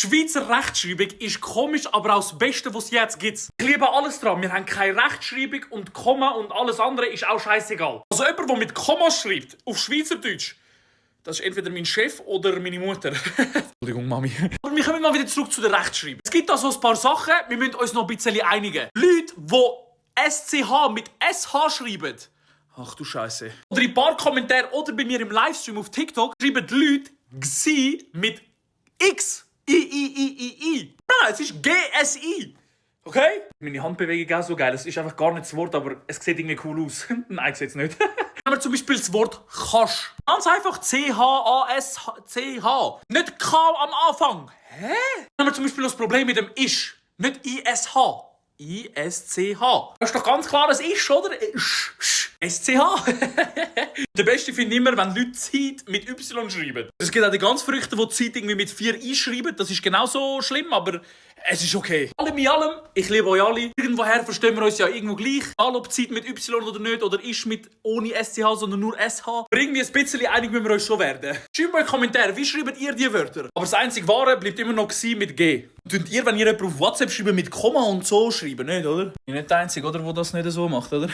Schweizer Rechtschreibung ist komisch, aber auch das Beste, was es jetzt gibt. Ich liebe alles dran. Wir haben keine Rechtschreibung und Komma und alles andere ist auch scheißegal. Also jemand, der mit Komma schreibt, auf Schweizerdeutsch, das ist entweder mein Chef oder meine Mutter. Entschuldigung, Mami. Aber wir kommen mal wieder zurück zu der Rechtschreibung. Es gibt da so ein paar Sachen, wir müssen uns noch ein bisschen einigen. Leute, die SCH mit SH schreiben. Ach du Scheiße. Oder in ein paar Kommentaren oder bei mir im Livestream auf TikTok schreiben die Leute Gsi mit X. I. Nein, es ist GSI. Okay? Meine Handbewegung ist auch so geil. Es ist einfach gar nicht das Wort, aber es sieht irgendwie cool aus. Nein, sieht es nicht. Nehmen wir zum Beispiel das Wort Kasch. Ganz einfach C-H-A-S-C-H. Nicht K am Anfang. Hä? Nehmen wir zum Beispiel das Problem mit dem Isch. Nicht I-S-H. I-S-C-H. Das ist doch ganz klar, das ist, oder? S-C-H. Der Beste finde ich immer, wenn Leute Zeit mit Y schreiben. Es gibt auch die ganz Verrückten, die Zeit irgendwie mit 4 I schreiben. Das ist genauso schlimm, aber es ist okay. Allem in allem, ich liebe euch alle. Irgendwoher verstehen wir uns ja irgendwo gleich. Egal ob Zeit mit Y oder nicht, oder ist mit ohne SCH, sondern nur SH. Aber irgendwie ein bisschen einig müssen wir uns schon werden. Schreibt mir in die Kommentare, wie schreibt ihr die Wörter? Aber das einzige Wahre bleibt immer noch mit G. Tut ihr, wenn ihr jemanden auf WhatsApp schreibt, mit Komma und so schreiben, nicht, oder? Ich bin nicht der Einzige, oder, der das nicht so macht, oder?